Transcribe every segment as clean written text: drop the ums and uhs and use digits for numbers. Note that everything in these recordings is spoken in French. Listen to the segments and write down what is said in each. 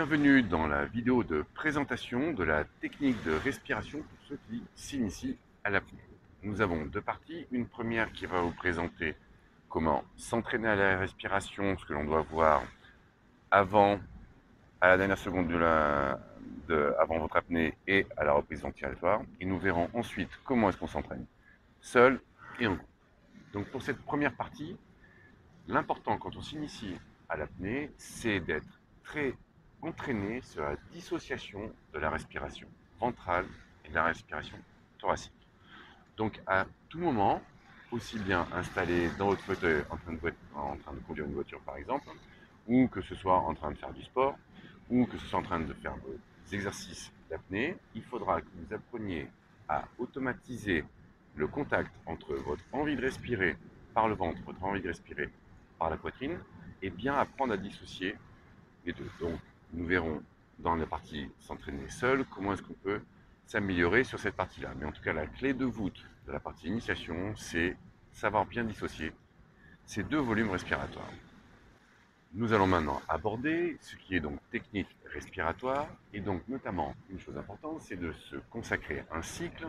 Bienvenue dans la vidéo de présentation de la technique de respiration pour ceux qui s'initient à l'apnée. Nous avons deux parties. Une première qui va vous présenter comment s'entraîner à la respiration, ce que l'on doit voir avant, à la dernière seconde avant votre apnée et à la reprise ventilatoire. Et nous verrons ensuite comment est-ce qu'on s'entraîne seul et en groupe. Donc pour cette première partie, l'important quand on s'initie à l'apnée, c'est d'être très entraîné sur la dissociation de la respiration ventrale et de la respiration thoracique. Donc à tout moment, aussi bien installé dans votre fauteuil en train de conduire une voiture par exemple, ou que ce soit en train de faire du sport, ou que ce soit en train de faire des exercices d'apnée, il faudra que vous appreniez à automatiser le contact entre votre envie de respirer par le ventre, votre envie de respirer par la poitrine, et bien apprendre à dissocier les deux. Donc nous verrons dans la partie s'entraîner seul comment est-ce qu'on peut s'améliorer sur cette partie-là. Mais en tout cas, la clé de voûte de la partie initiation, c'est savoir bien dissocier ces deux volumes respiratoires. Nous allons maintenant aborder ce qui est donc technique respiratoire, et donc notamment une chose importante, c'est de se consacrer un cycle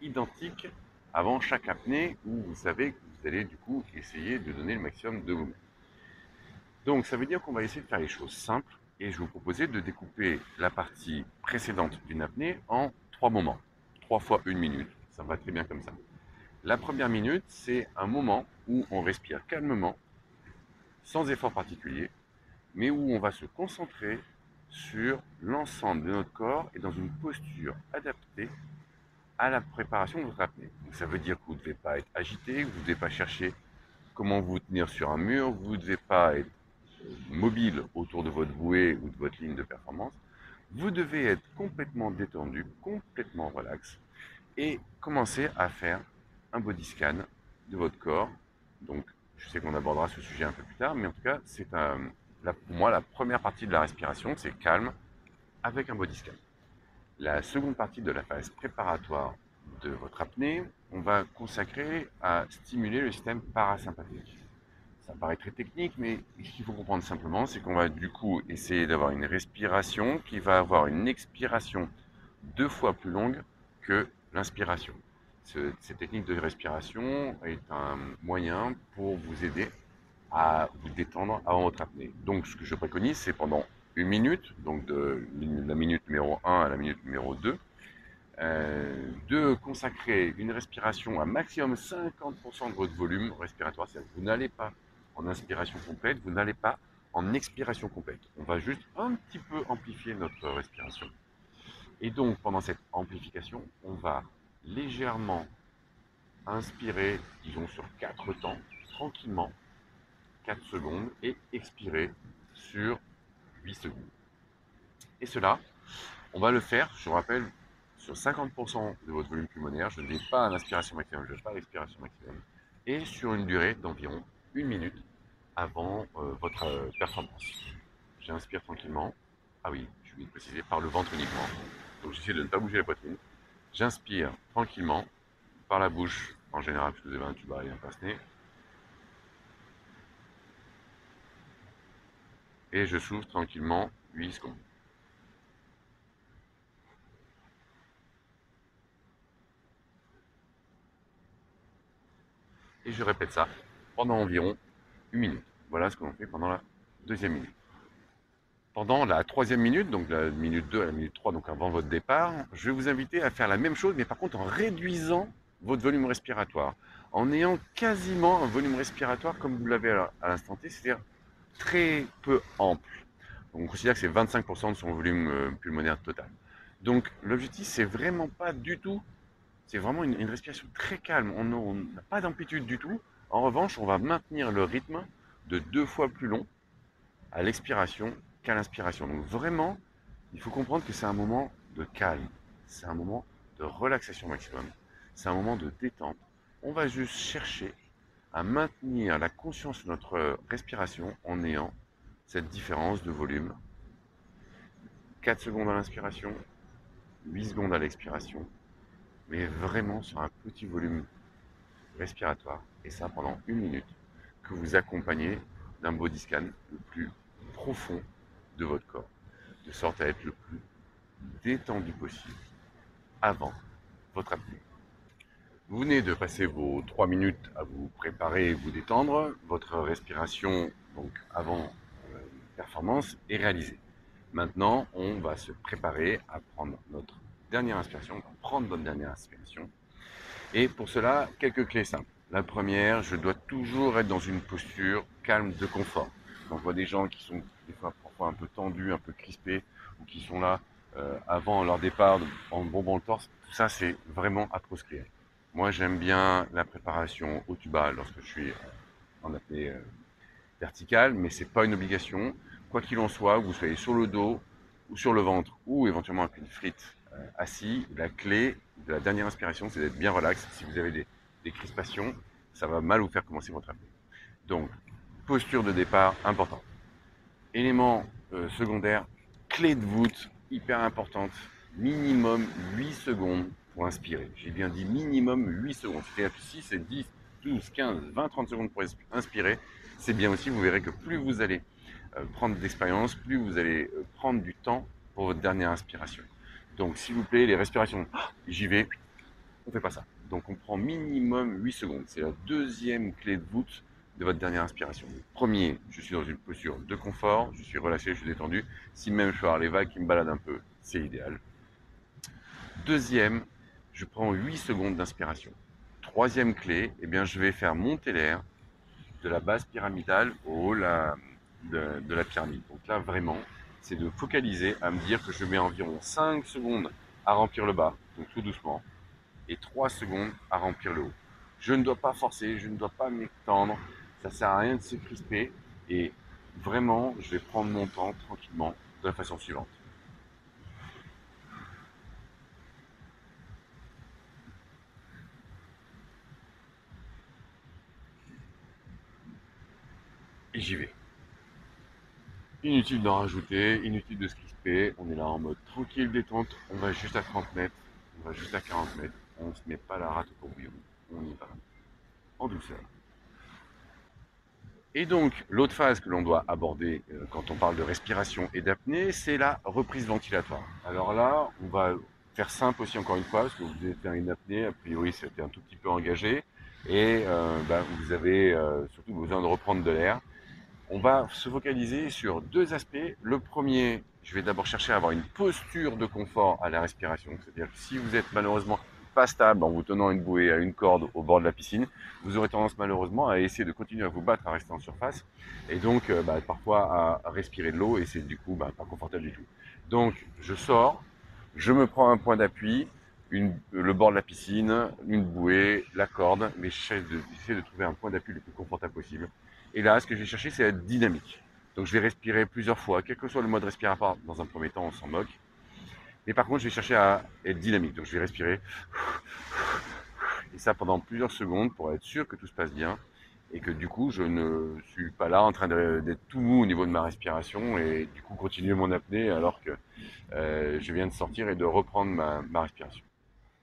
identique avant chaque apnée où vous savez que vous allez du coup essayer de donner le maximum de vous-même. Donc ça veut dire qu'on va essayer de faire les choses simples, et je vais vous proposer de découper la partie précédente d'une apnée en 3 moments. 3 fois 1 minute, ça va très bien comme ça. La première minute, c'est un moment où on respire calmement, sans effort particulier, mais où on va se concentrer sur l'ensemble de notre corps et dans une posture adaptée à la préparation de votre apnée. Donc ça veut dire que vous ne devez pas être agité, que vous ne devez pas chercher comment vous tenir sur un mur, vous ne devez pas être mobile autour de votre bouée ou de votre ligne de performance. Vous devez être complètement détendu, complètement relax, et commencer à faire un body scan de votre corps. Donc, je sais qu'on abordera ce sujet un peu plus tard, mais en tout cas, pour moi, la première partie de la respiration, c'est calme avec un body scan. La seconde partie de la phase préparatoire de votre apnée, on va consacrer à stimuler le système parasympathique. Ça paraît très technique, mais ce qu'il faut comprendre simplement, c'est qu'on va du coup essayer d'avoir une respiration qui va avoir une expiration 2 fois plus longue que l'inspiration. Cette technique de respiration est un moyen pour vous aider à vous détendre avant votre apnée. Donc ce que je préconise, c'est pendant 1 minute, donc de la minute numéro 1 à la minute numéro 2, de consacrer une respiration à maximum 50% de votre volume respiratoire. C'est-à-dire que vous n'allez pas en inspiration complète, vous n'allez pas en expiration complète. On va juste un petit peu amplifier notre respiration. Et donc, pendant cette amplification, on va légèrement inspirer, disons sur 4 temps, tranquillement, 4 secondes, et expirer sur 8 secondes. Et cela, on va le faire, je vous rappelle, sur 50% de votre volume pulmonaire. Je ne vais pas à l'inspiration maximum, je ne vais pas à l'expiration maximum. Et sur une durée d'environ 1 minute avant votre performance. J'inspire tranquillement. Ah oui, je vais préciser par le ventre uniquement. Donc j'essaie de ne pas bouger la poitrine. J'inspire tranquillement par la bouche, en général, parce que vous avez un tuba et un pince-nez. Et je souffle tranquillement 8 secondes. Et je répète ça pendant environ 1 minute. Voilà ce que l'on fait pendant la deuxième minute. Pendant la troisième minute, donc la minute 2 à la minute 3, donc avant votre départ, je vais vous inviter à faire la même chose, mais par contre en réduisant votre volume respiratoire, en ayant quasiment un volume respiratoire comme vous l'avez à l'instant T, c'est-à-dire très peu ample. Donc on considère que c'est 25% de son volume pulmonaire total. Donc l'objectif, c'est vraiment pas du tout, c'est vraiment une respiration très calme, on n'a pas d'amplitude du tout. En revanche, on va maintenir le rythme de 2 fois plus long à l'expiration qu'à l'inspiration. Donc vraiment, il faut comprendre que c'est un moment de calme, c'est un moment de relaxation maximum, c'est un moment de détente. On va juste chercher à maintenir la conscience de notre respiration en ayant cette différence de volume. 4 secondes à l'inspiration, 8 secondes à l'expiration, mais vraiment sur un petit volume respiratoire, et ça pendant 1 minute, que vous accompagnez d'un body scan le plus profond de votre corps. de sorte à être le plus détendu possible avant votre apnée. Vous venez de passer vos 3 minutes à vous préparer et vous détendre. Votre respiration, donc avant performance, est réalisée. Maintenant, on va se préparer à prendre notre dernière inspiration, on va prendre notre dernière inspiration. Et pour cela, quelques clés simples. La première, je dois toujours être dans une posture calme de confort. Quand on voit des gens qui sont des fois parfois un peu tendus, un peu crispés, ou qui sont là avant leur départ en bombant le torse, tout ça c'est vraiment à proscrire. Moi j'aime bien la préparation au tuba lorsque je suis en apnée verticale, mais c'est pas une obligation. Quoi qu'il en soit, que vous soyez sur le dos ou sur le ventre, ou éventuellement avec une frite assis, la clé de la dernière inspiration, c'est d'être bien relax. Si vous avez des crispations, ça va mal vous faire commencer votre apnée. Donc, posture de départ importante. Élément secondaire, clé de voûte hyper importante, minimum 8 secondes pour inspirer. J'ai bien dit minimum 8 secondes. C'est-à-dire que si c'est 10, 12, 15, 20, 30 secondes pour inspirer, c'est bien aussi. Vous verrez que plus vous allez prendre d'expérience, plus vous allez prendre du temps pour votre dernière inspiration. Donc, s'il vous plaît, les respirations, j'y vais, on ne fait pas ça. Donc, on prend minimum 8 secondes. C'est la deuxième clé de voûte de votre dernière inspiration. Premier, je suis dans une posture de confort, je suis relâché, je suis détendu. Si même je peux avoir les vagues qui me baladent un peu, c'est idéal. Deuxième, je prends 8 secondes d'inspiration. Troisième clé, eh bien, je vais faire monter l'air de la base pyramidale au haut de la pyramide. Donc là, vraiment, c'est de focaliser à me dire que je mets environ 5 secondes à remplir le bas, donc tout doucement, et 3 secondes à remplir le haut. Je ne dois pas forcer, je ne dois pas m'étendre, ça ne sert à rien de se crisper, et vraiment, je vais prendre mon temps tranquillement de la façon suivante. Et j'y vais. Inutile d'en rajouter, inutile de se crisper, on est là en mode tranquille, détente, on va juste à 30 mètres, on va juste à 40 mètres, on ne se met pas la rate au courbillon, on y va, en douceur. Et donc, l'autre phase que l'on doit aborder quand on parle de respiration et d'apnée, c'est la reprise ventilatoire. Alors là, on va faire simple aussi encore une fois, parce que vous devez faire une apnée, a priori c'était un tout petit peu engagé, et vous avez surtout besoin de reprendre de l'air. On va se focaliser sur deux aspects. Le premier, je vais d'abord chercher à avoir une posture de confort à la respiration. C'est-à-dire que si vous êtes malheureusement pas stable en vous tenant une bouée à une corde au bord de la piscine, vous aurez tendance malheureusement à essayer de continuer à vous battre, à rester en surface, et donc parfois à respirer de l'eau, et c'est du coup pas confortable du tout. Donc je sors, je me prends un point d'appui, le bord de la piscine, une bouée, la corde, mais j'essaie de trouver un point d'appui le plus confortable possible. Et là, ce que je vais chercher, c'est être dynamique. Donc je vais respirer plusieurs fois, quel que soit le mode respiratoire. Dans un premier temps, on s'en moque. Mais par contre, je vais chercher à être dynamique. Donc je vais respirer. Et ça pendant plusieurs secondes pour être sûr que tout se passe bien. Et que du coup, je ne suis pas là en train d'être tout mou au niveau de ma respiration. Et du coup, continuer mon apnée alors que je viens de sortir et de reprendre ma respiration.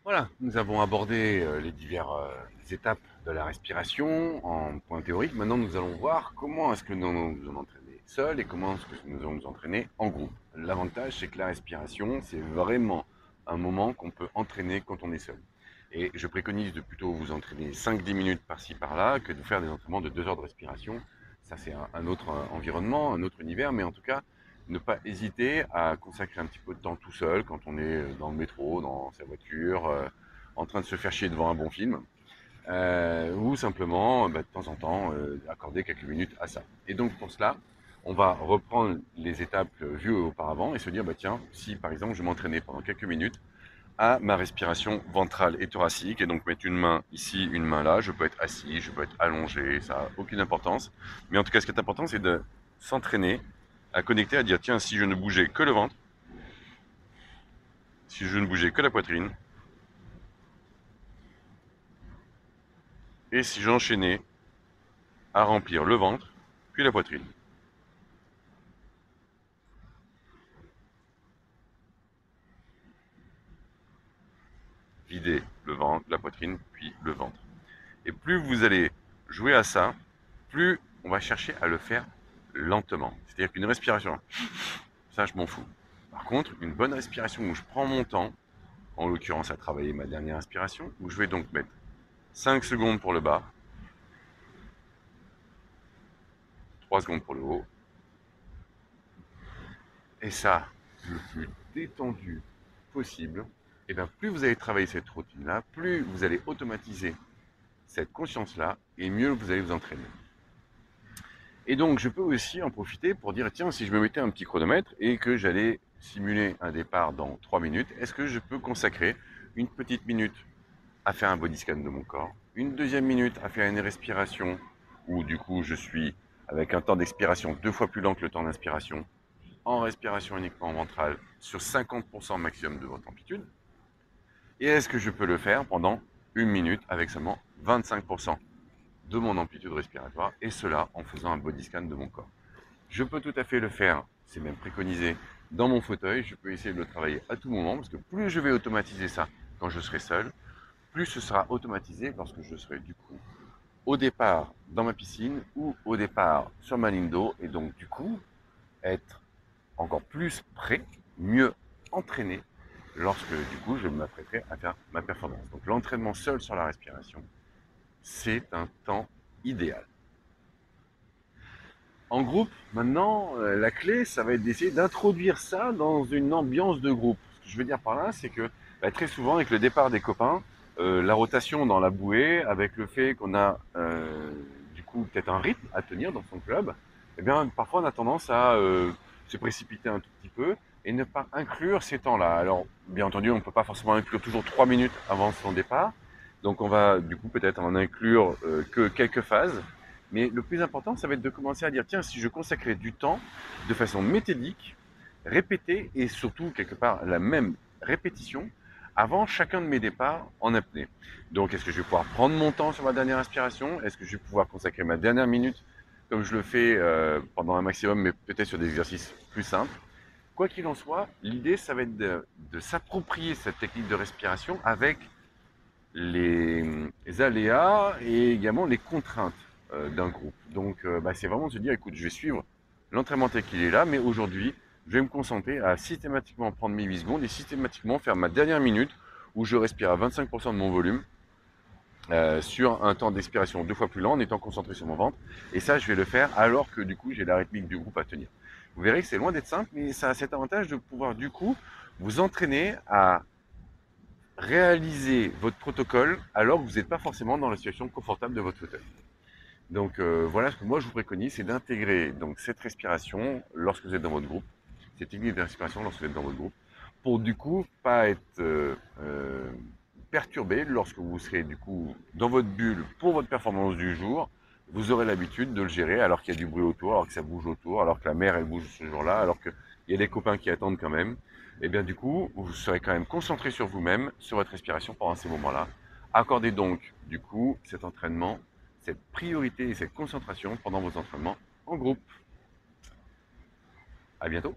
Voilà, nous avons abordé les diverses étapes de la respiration en point théorique. Maintenant, nous allons voir comment est-ce que nous allons nous entraîner seuls et comment est-ce que nous allons nous entraîner en groupe. L'avantage, c'est que la respiration, c'est vraiment un moment qu'on peut entraîner quand on est seul. Et je préconise de plutôt vous entraîner 5-10 minutes par-ci par-là que de faire des entraînements de 2 heures de respiration. Ça, c'est un autre environnement, un autre univers, mais en tout cas, ne pas hésiter à consacrer un petit peu de temps tout seul quand on est dans le métro, dans sa voiture, en train de se faire chier devant un bon film, ou simplement de temps en temps accorder quelques minutes à ça. Et donc pour cela, on va reprendre les étapes vues auparavant et se dire tiens, si par exemple je m'entraînais pendant quelques minutes à ma respiration ventrale et thoracique, et donc mettre une main ici, une main là, je peux être assis, je peux être allongé, ça n'a aucune importance. Mais en tout cas, ce qui est important, c'est de s'entraîner à connecter, à dire tiens, si je ne bougeais que le ventre, si je ne bougeais que la poitrine, et si j'enchaînais à remplir le ventre, puis la poitrine. Vider le ventre, la poitrine, puis le ventre. Et plus vous allez jouer à ça, plus on va chercher à le faire lentement. C'est-à-dire qu'une respiration, ça je m'en fous. Par contre, une bonne respiration où je prends mon temps, en l'occurrence à travailler ma dernière inspiration, où je vais donc mettre 5 secondes pour le bas, 3 secondes pour le haut, et ça, le plus détendu possible, et bien plus vous allez travailler cette routine-là, plus vous allez automatiser cette conscience-là, et mieux vous allez vous entraîner. Et donc, je peux aussi en profiter pour dire, tiens, si je me mettais un petit chronomètre et que j'allais simuler un départ dans 3 minutes, est-ce que je peux consacrer une petite minute à faire un body scan de mon corps, une deuxième minute à faire une respiration, où du coup je suis avec un temps d'expiration 2 fois plus lent que le temps d'inspiration, en respiration uniquement ventrale, sur 50% maximum de votre amplitude. Et est-ce que je peux le faire pendant une minute avec seulement 25% de mon amplitude respiratoire, et cela en faisant un body scan de mon corps. Je peux tout à fait le faire, c'est même préconisé, dans mon fauteuil, je peux essayer de le travailler à tout moment, parce que plus je vais automatiser ça quand je serai seul, plus ce sera automatisé lorsque je serai du coup au départ dans ma piscine ou au départ sur ma ligne d'eau, et donc du coup être encore plus prêt, mieux entraîné lorsque du coup je m'apprêterai à faire ma performance. Donc l'entraînement seul sur la respiration, c'est un temps idéal. En groupe, maintenant, la clé, ça va être d'essayer d'introduire ça dans une ambiance de groupe. Ce que je veux dire par là, c'est que très souvent, avec le départ des copains, la rotation dans la bouée, avec le fait qu'on a du coup peut-être un rythme à tenir dans son club, eh bien, parfois on a tendance à se précipiter un tout petit peu et ne pas inclure ces temps-là. Alors, bien entendu, on ne peut pas forcément inclure toujours 3 minutes avant son départ, donc on va du coup peut-être en inclure que quelques phases. Mais le plus important, ça va être de commencer à dire, tiens, si je consacrais du temps de façon méthodique, répétée, et surtout, quelque part, la même répétition, avant chacun de mes départs en apnée. Donc, est-ce que je vais pouvoir prendre mon temps sur ma dernière inspiration? Est-ce que je vais pouvoir consacrer ma dernière minute, comme je le fais pendant un maximum, mais peut-être sur des exercices plus simples? Quoi qu'il en soit, l'idée, ça va être de s'approprier cette technique de respiration avec les aléas et également les contraintes d'un groupe. Donc, c'est vraiment de se dire, écoute, je vais suivre l'entraînement tel qu'il est là, mais aujourd'hui, je vais me concentrer à systématiquement prendre mes 8 secondes et systématiquement faire ma dernière minute où je respire à 25% de mon volume sur un temps d'expiration 2 fois plus lent en étant concentré sur mon ventre. Et ça, je vais le faire alors que du coup, j'ai la rythmique du groupe à tenir. Vous verrez que c'est loin d'être simple, mais ça a cet avantage de pouvoir du coup vous entraîner à réaliser votre protocole alors que vous n'êtes pas forcément dans la situation confortable de votre fauteuil. Donc voilà ce que moi je vous préconise, c'est d'intégrer donc cette respiration lorsque vous êtes dans votre groupe, cette technique de respiration lorsque vous êtes dans votre groupe, pour du coup pas être perturbé lorsque vous serez du coup dans votre bulle pour votre performance du jour. Vous aurez l'habitude de le gérer alors qu'il y a du bruit autour, alors que ça bouge autour, alors que la mer elle bouge ce jour-là, alors qu'il y a des copains qui attendent quand même. Et bien du coup, vous serez quand même concentré sur vous-même, sur votre respiration pendant ces moments-là. Accordez donc du coup cet entraînement, cette priorité et cette concentration pendant vos entraînements en groupe. À bientôt.